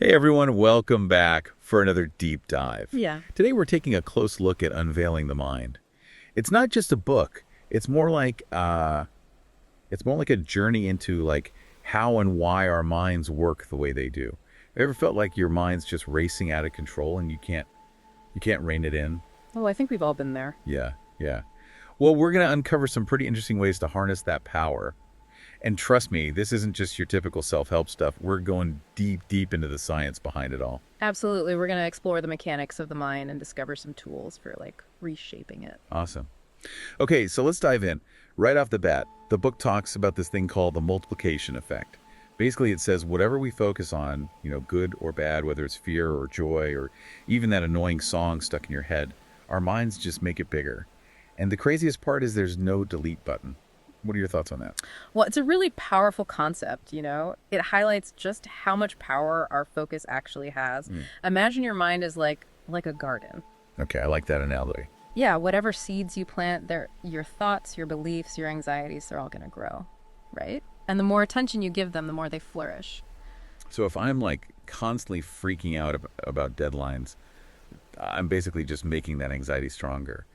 Hey everyone, welcome back for another deep dive. Yeah. Today we're taking a close look at unveiling the mind. It's not just a book. It's more like a journey into how and why our minds work the way they do. Have you ever felt like your mind's just racing out of control and you can't rein it in? Oh, I think we've all been there. Yeah, yeah. Well, we're going to uncover some pretty interesting ways to harness that power. And trust me, this isn't just your typical self-help stuff. We're going deep, deep into the science behind it all. Absolutely. We're going to explore the mechanics of the mind and discover some tools for reshaping it. Awesome. Okay, so let's dive in. Right off the bat, the book talks about this thing called the multiplication effect. Basically, it says whatever we focus on, good or bad, whether it's fear or joy or even that annoying song stuck in your head, our minds just make it bigger. And the craziest part is there's no delete button. What are your thoughts on that? Well, it's a really powerful concept, you know? It highlights just how much power our focus actually has. Imagine your mind is like a garden. Okay, I like that analogy. Yeah, whatever seeds you plant, your thoughts, your beliefs, your anxieties, they're all going to grow, right? And the more attention you give them, the more they flourish. So if I'm constantly freaking out about deadlines, I'm basically just making that anxiety stronger.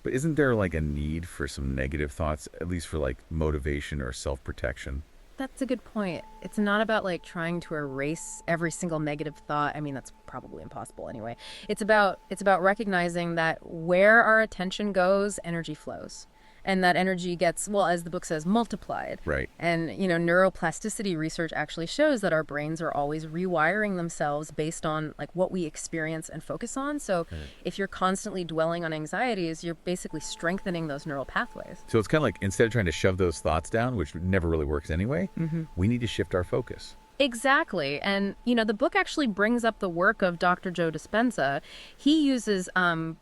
But isn't there a need for some negative thoughts, at least for motivation or self-protection? That's a good point. It's not about trying to erase every single negative thought. I mean, that's probably impossible anyway. It's about recognizing that where our attention goes, energy flows. And that energy gets, well, as the book says, multiplied. Right. And, neuroplasticity research actually shows that our brains are always rewiring themselves based on what we experience and focus on. So if you're constantly dwelling on anxieties, you're basically strengthening those neural pathways. So it's kind of instead of trying to shove those thoughts down, which never really works anyway, we need to shift our focus. Exactly. And, the book actually brings up the work of Dr. Joe Dispenza. He uses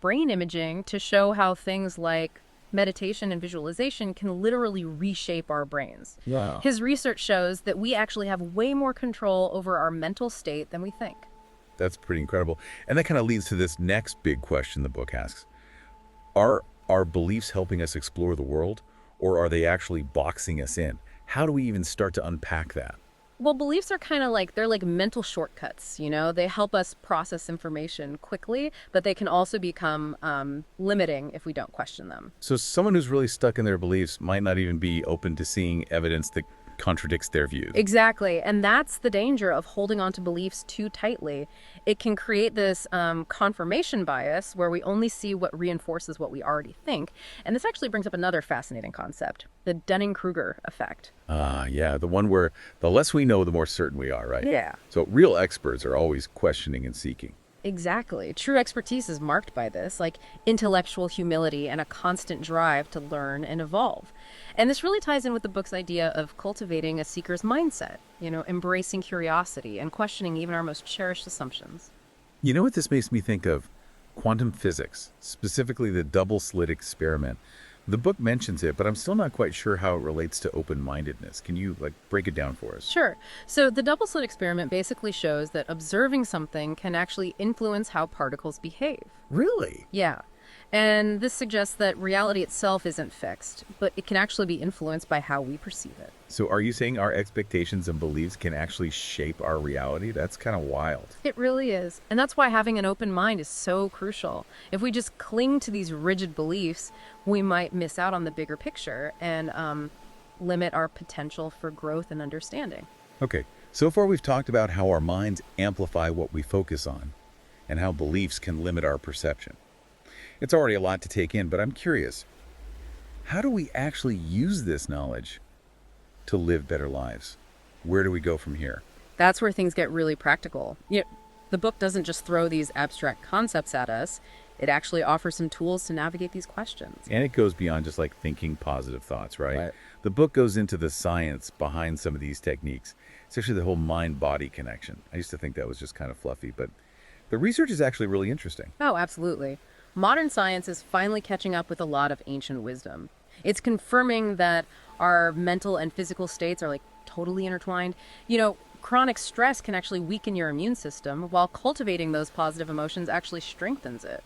brain imaging to show how things like meditation and visualization can literally reshape our brains. Yeah. His research shows that we actually have way more control over our mental state than we think. That's pretty incredible. And that kind of leads to this next big question the book asks. Are our beliefs helping us explore the world, or are they actually boxing us in? How do we even start to unpack that? Well, beliefs are kind of they're like mental shortcuts, They help us process information quickly, but they can also become limiting if we don't question them. So someone who's really stuck in their beliefs might not even be open to seeing evidence that contradicts their views. Exactly. And that's the danger of holding on to beliefs too tightly. It can create this confirmation bias where we only see what reinforces what we already think. And this actually brings up another fascinating concept, the Dunning-Kruger effect. Yeah, the one where the less we know, the more certain we are, right? Yeah. So real experts are always questioning and seeking. Exactly. True expertise is marked by this, intellectual humility and a constant drive to learn and evolve. And this really ties in with the book's idea of cultivating a seeker's mindset, embracing curiosity and questioning even our most cherished assumptions. You know what this makes me think of? Quantum physics, specifically the double slit experiment. The book mentions it, but I'm still not quite sure how it relates to open-mindedness. Can you break it down for us? Sure. So the double slit experiment basically shows that observing something can actually influence how particles behave. Really? Yeah. And this suggests that reality itself isn't fixed, but it can actually be influenced by how we perceive it. So are you saying our expectations and beliefs can actually shape our reality? That's kind of wild. It really is. And that's why having an open mind is so crucial. If we just cling to these rigid beliefs, we might miss out on the bigger picture and limit our potential for growth and understanding. Okay, so far we've talked about how our minds amplify what we focus on and how beliefs can limit our perception. It's already a lot to take in, but I'm curious, how do we actually use this knowledge to live better lives? Where do we go from here? That's where things get really practical. The book doesn't just throw these abstract concepts at us. It actually offers some tools to navigate these questions. And it goes beyond just thinking positive thoughts, right? Right. The book goes into the science behind some of these techniques, especially the whole mind-body connection. I used to think that was just kind of fluffy, but the research is actually really interesting. Oh, absolutely. Modern science is finally catching up with a lot of ancient wisdom. It's confirming that our mental and physical states are totally intertwined. Chronic stress can actually weaken your immune system, while cultivating those positive emotions actually strengthens it.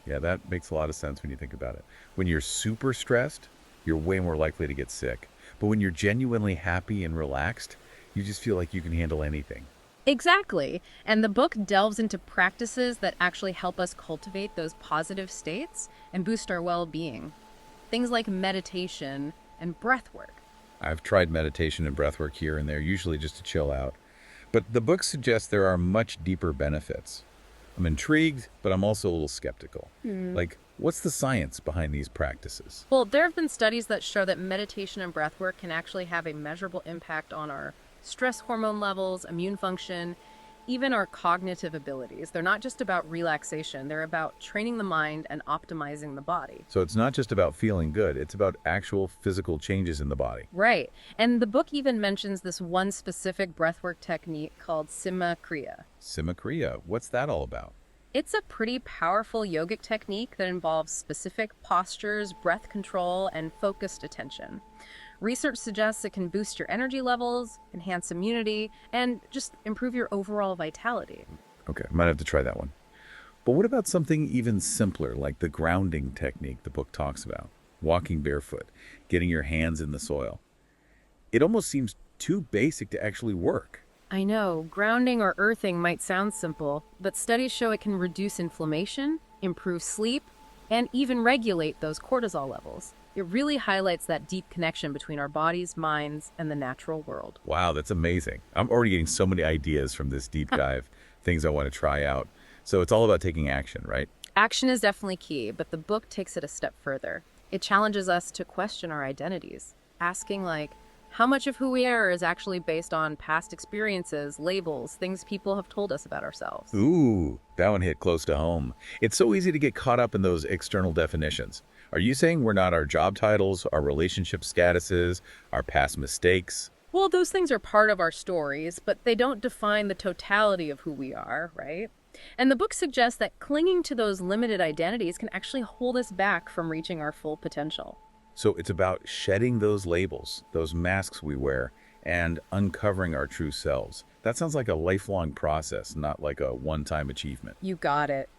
Yeah, that makes a lot of sense when you think about it. When you're super stressed, you're way more likely to get sick. But when you're genuinely happy and relaxed, you just feel like you can handle anything. Exactly. And the book delves into practices that actually help us cultivate those positive states and boost our well being. Things like meditation and breath work. I've tried meditation and breathwork here and there, usually just to chill out. But the book suggests there are much deeper benefits. I'm intrigued, but I'm also a little skeptical. Like, what's the science behind these practices? Well, there have been studies that show that meditation and breath work can actually have a measurable impact on our stress hormone levels, immune function, even our cognitive abilities. They're not just about relaxation, they're about training the mind and optimizing the body. So it's not just about feeling good, it's about actual physical changes in the body. Right. And the book even mentions this one specific breathwork technique called Sima Kriya. Symmetria, what's that all about? It's a pretty powerful yogic technique that involves specific postures, breath control, and focused attention. Research suggests it can boost your energy levels, enhance immunity, and just improve your overall vitality. Okay, I might have to try that one. But what about something even simpler, like the grounding technique the book talks about? Walking barefoot, getting your hands in the soil. It almost seems too basic to actually work. I know, grounding or earthing might sound simple, but studies show it can reduce inflammation, improve sleep, and even regulate those cortisol levels. It really highlights that deep connection between our bodies, minds, and the natural world. Wow, that's amazing. I'm already getting so many ideas from this deep dive, things I want to try out. So it's all about taking action, right? Action is definitely key, but the book takes it a step further. It challenges us to question our identities, asking like, how much of who we are is actually based on past experiences, labels, things people have told us about ourselves. Ooh, that one hit close to home. It's so easy to get caught up in those external definitions. Are you saying we're not our job titles, our relationship statuses, our past mistakes? Well, those things are part of our stories, but they don't define the totality of who we are, right? And the book suggests that clinging to those limited identities can actually hold us back from reaching our full potential. So it's about shedding those labels, those masks we wear, and uncovering our true selves. That sounds like a lifelong process, not like a one-time achievement. You got it.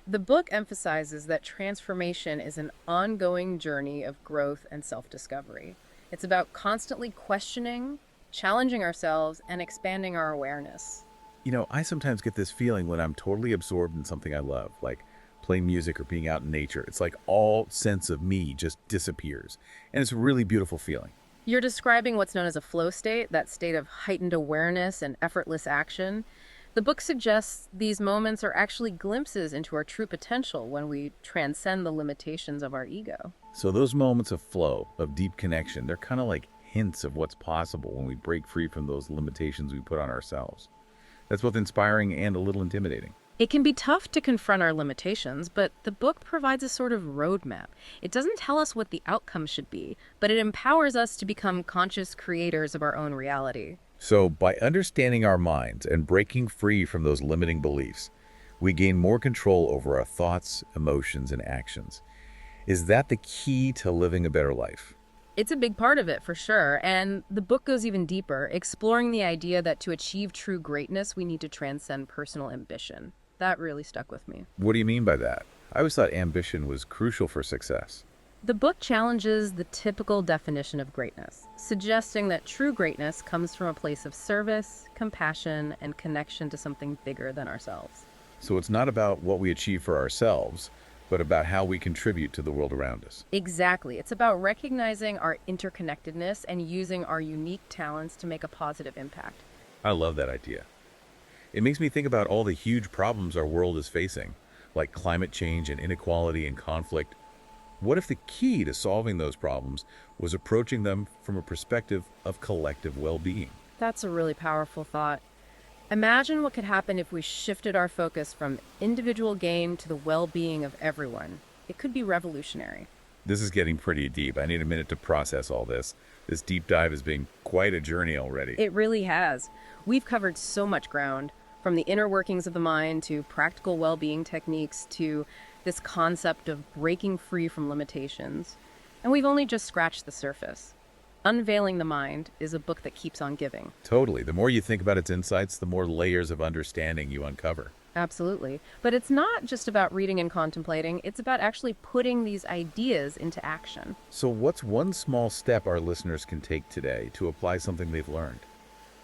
The book emphasizes that transformation is an ongoing journey of growth and self-discovery. It's about constantly questioning, challenging ourselves, and expanding our awareness. You know, I sometimes get this feeling when I'm totally absorbed in something I love, like playing music or being out in nature. It's like all sense of me just disappears. And it's a really beautiful feeling. You're describing what's known as a flow state, that state of heightened awareness and effortless action. The book suggests these moments are actually glimpses into our true potential when we transcend the limitations of our ego. So those moments of flow, of deep connection, they're kind of like hints of what's possible when we break free from those limitations we put on ourselves. That's both inspiring and a little intimidating. It can be tough to confront our limitations, but the book provides a sort of roadmap. It doesn't tell us what the outcome should be, but it empowers us to become conscious creators of our own reality. So by understanding our minds and breaking free from those limiting beliefs, we gain more control over our thoughts, emotions, and actions. Is that the key to living a better life? It's a big part of it, for sure, and the book goes even deeper, exploring the idea that to achieve true greatness, we need to transcend personal ambition. That really stuck with me. What do you mean by that? I always thought ambition was crucial for success. The book challenges the typical definition of greatness, suggesting that true greatness comes from a place of service, compassion, and connection to something bigger than ourselves. So it's not about what we achieve for ourselves, but about how we contribute to the world around us. Exactly. It's about recognizing our interconnectedness and using our unique talents to make a positive impact. I love that idea. It makes me think about all the huge problems our world is facing, like climate change and inequality and conflict. What if the key to solving those problems was approaching them from a perspective of collective well-being? That's a really powerful thought. Imagine what could happen if we shifted our focus from individual gain to the well-being of everyone. It could be revolutionary. This is getting pretty deep. I need a minute to process all this. This deep dive has been quite a journey already. It really has. We've covered so much ground, from the inner workings of the mind to practical well-being techniques to this concept of breaking free from limitations. And we've only just scratched the surface. Unveiling the Mind is a book that keeps on giving. Totally. The more you think about its insights, the more layers of understanding you uncover. Absolutely. But it's not just about reading and contemplating, it's about actually putting these ideas into action. So what's one small step our listeners can take today to apply something they've learned?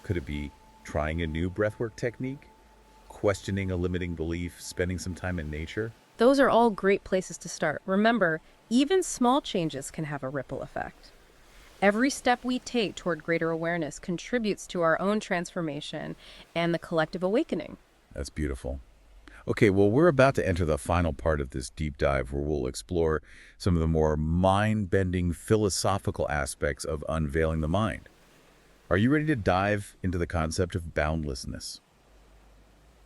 Could it be trying a new breathwork technique, questioning a limiting belief, spending some time in nature. Those are all great places to start. Remember, even small changes can have a ripple effect. Every step we take toward greater awareness contributes to our own transformation and the collective awakening. That's beautiful. Okay, well, we're about to enter the final part of this deep dive where we'll explore some of the more mind-bending philosophical aspects of unveiling the mind. Are you ready to dive into the concept of boundlessness?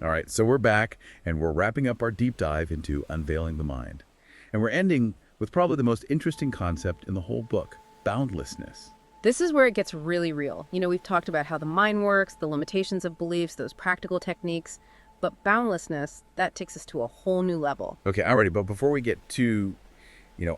All right, so we're back and we're wrapping up our deep dive into unveiling the mind. And we're ending with probably the most interesting concept in the whole book, boundlessness. This is where it gets really real. We've talked about how the mind works, the limitations of beliefs, those practical techniques, but boundlessness, that takes us to a whole new level. Okay, alrighty, but before we get too,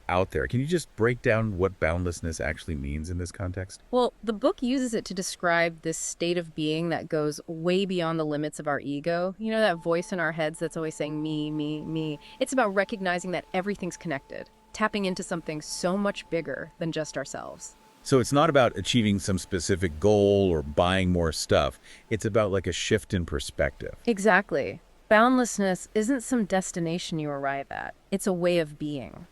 out there, can you just break down what boundlessness actually means in this context? Well, the book uses it to describe this state of being that goes way beyond the limits of our ego. That voice in our heads that's always saying me, me, me. It's about recognizing that everything's connected, tapping into something so much bigger than just ourselves. So it's not about achieving some specific goal or buying more stuff. It's about like a shift in perspective. Exactly. Boundlessness isn't some destination you arrive at. It's a way of being.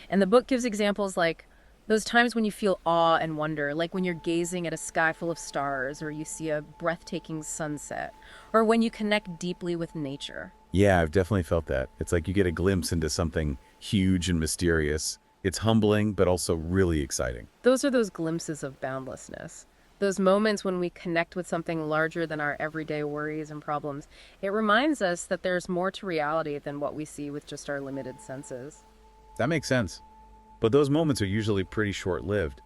And the book gives examples like those times when you feel awe and wonder, like when you're gazing at a sky full of stars, or you see a breathtaking sunset, or when you connect deeply with nature. Yeah, I've definitely felt that. It's like you get a glimpse into something huge and mysterious. It's humbling, but also really exciting. Those are those glimpses of boundlessness. Those moments when we connect with something larger than our everyday worries and problems. It reminds us that there's more to reality than what we see with just our limited senses. That makes sense. But those moments are usually pretty short-lived.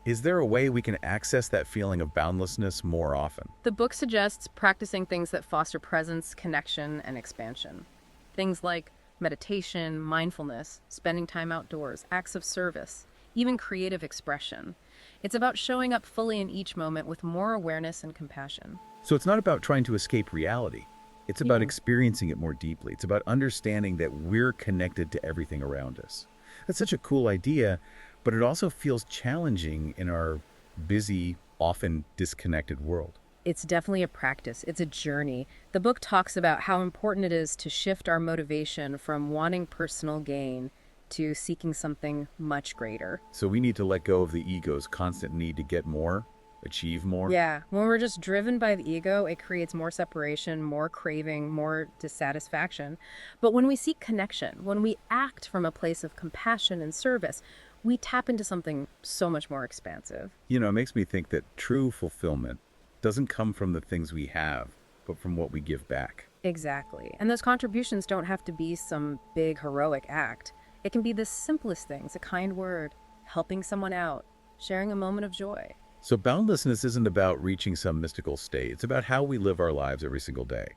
Is there a way we can access that feeling of boundlessness more often? The book suggests practicing things that foster presence, connection, and expansion. Things like meditation, mindfulness, spending time outdoors, acts of service, even creative expression. It's about showing up fully in each moment with more awareness and compassion. So it's not about trying to escape reality. It's about Yeah. experiencing it more deeply. It's about understanding that we're connected to everything around us. That's such a cool idea, but it also feels challenging in our busy, often disconnected world. It's definitely a practice. It's a journey. The book talks about how important it is to shift our motivation from wanting personal gain to seeking something much greater. So we need to let go of the ego's constant need to get more, achieve more. Yeah, when we're just driven by the ego, it creates more separation, more craving, more dissatisfaction. But when we seek connection, when we act from a place of compassion and service, we tap into something so much more expansive. It makes me think that true fulfillment doesn't come from the things we have, but from what we give back. Exactly. And those contributions don't have to be some big heroic act. It can be the simplest things, a kind word, helping someone out, sharing a moment of joy. So boundlessness isn't about reaching some mystical state. It's about how we live our lives every single day.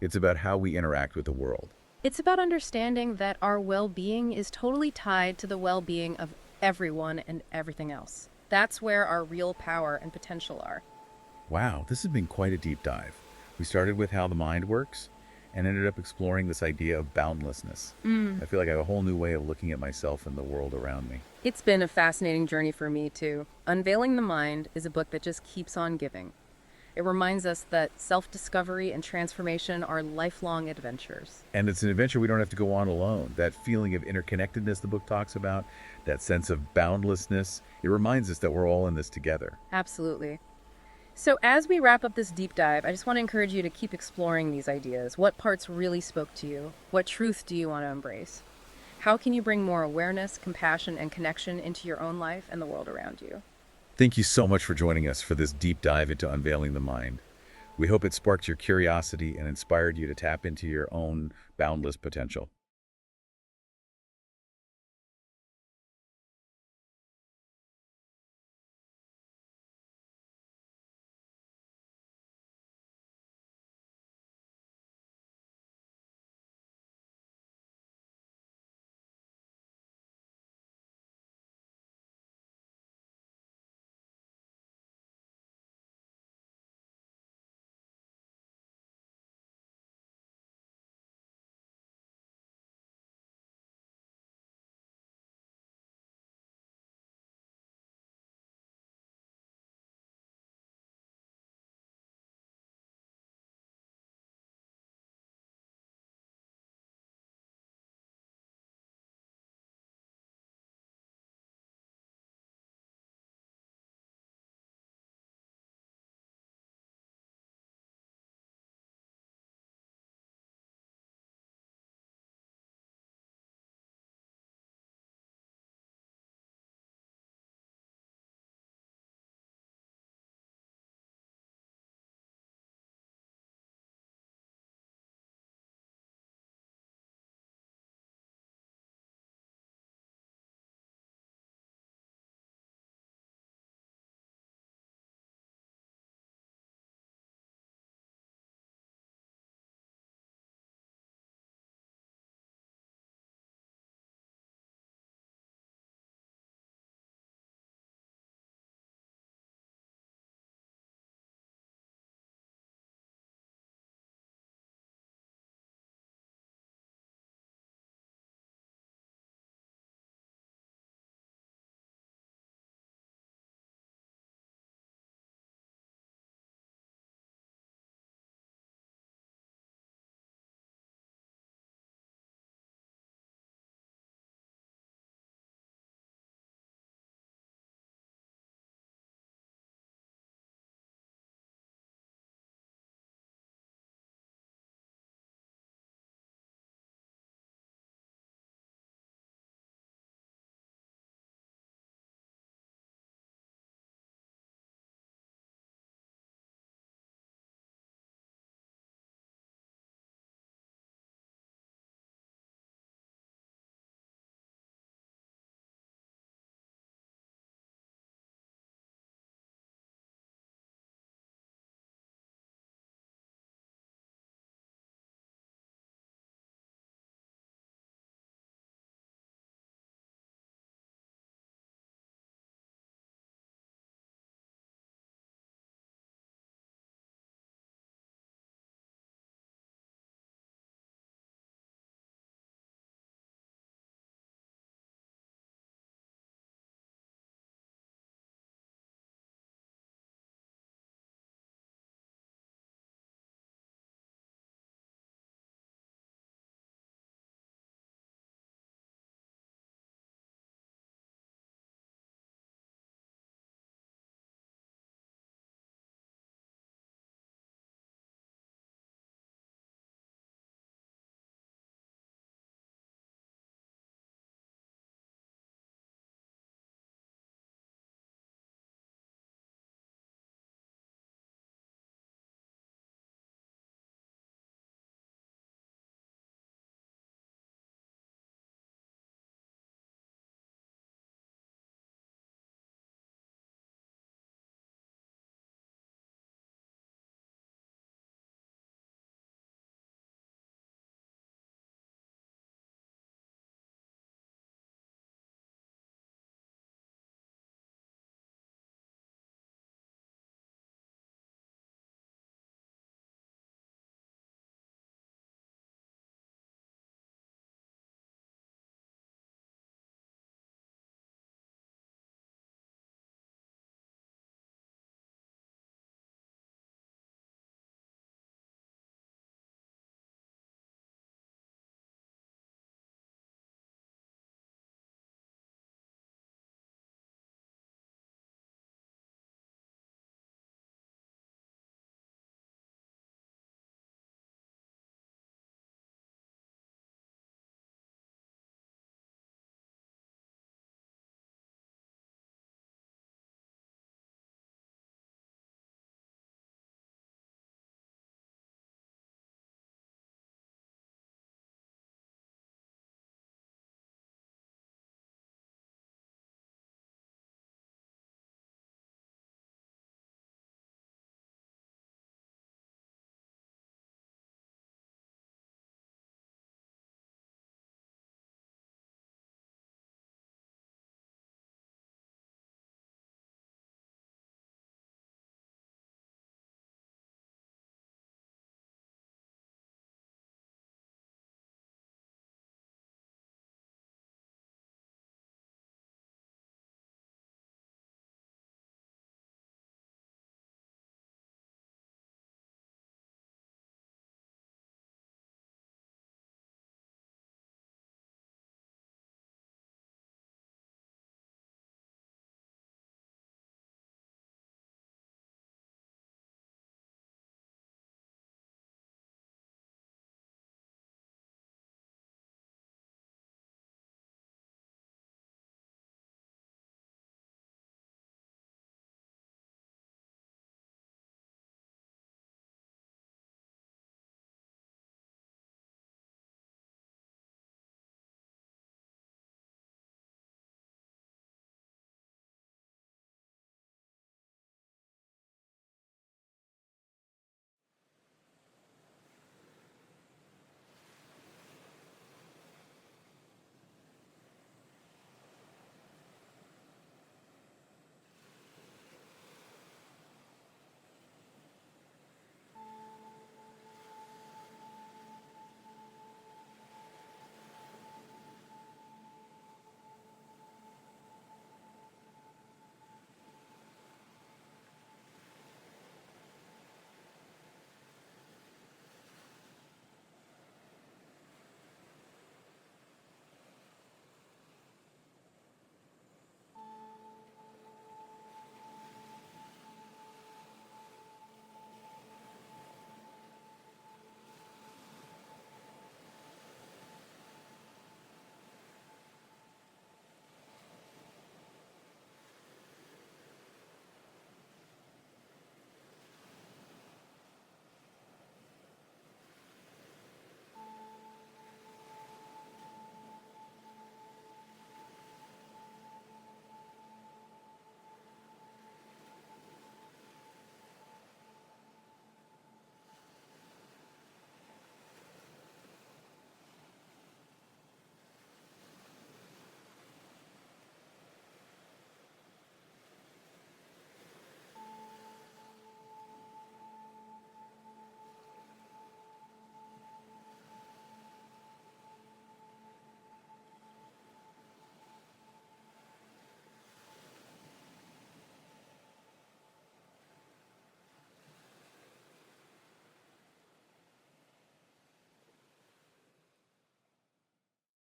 It's about how we interact with the world. It's about understanding that our well-being is totally tied to the well-being of everyone and everything else. That's where our real power and potential are. Wow, this has been quite a deep dive. We started with how the mind works and ended up exploring this idea of boundlessness. I feel like I have a whole new way of looking at myself and the world around me. It's been a fascinating journey for me, too. Unveiling the Mind is a book that just keeps on giving. It reminds us that self-discovery and transformation are lifelong adventures. And it's an adventure we don't have to go on alone. That feeling of interconnectedness the book talks about, that sense of boundlessness, it reminds us that we're all in this together. Absolutely. So as we wrap up this deep dive, I just want to encourage you to keep exploring these ideas. What parts really spoke to you? What truth do you want to embrace? How can you bring more awareness, compassion, and connection into your own life and the world around you? Thank you so much for joining us for this deep dive into unveiling the mind. We hope it sparked your curiosity and inspired you to tap into your own boundless potential.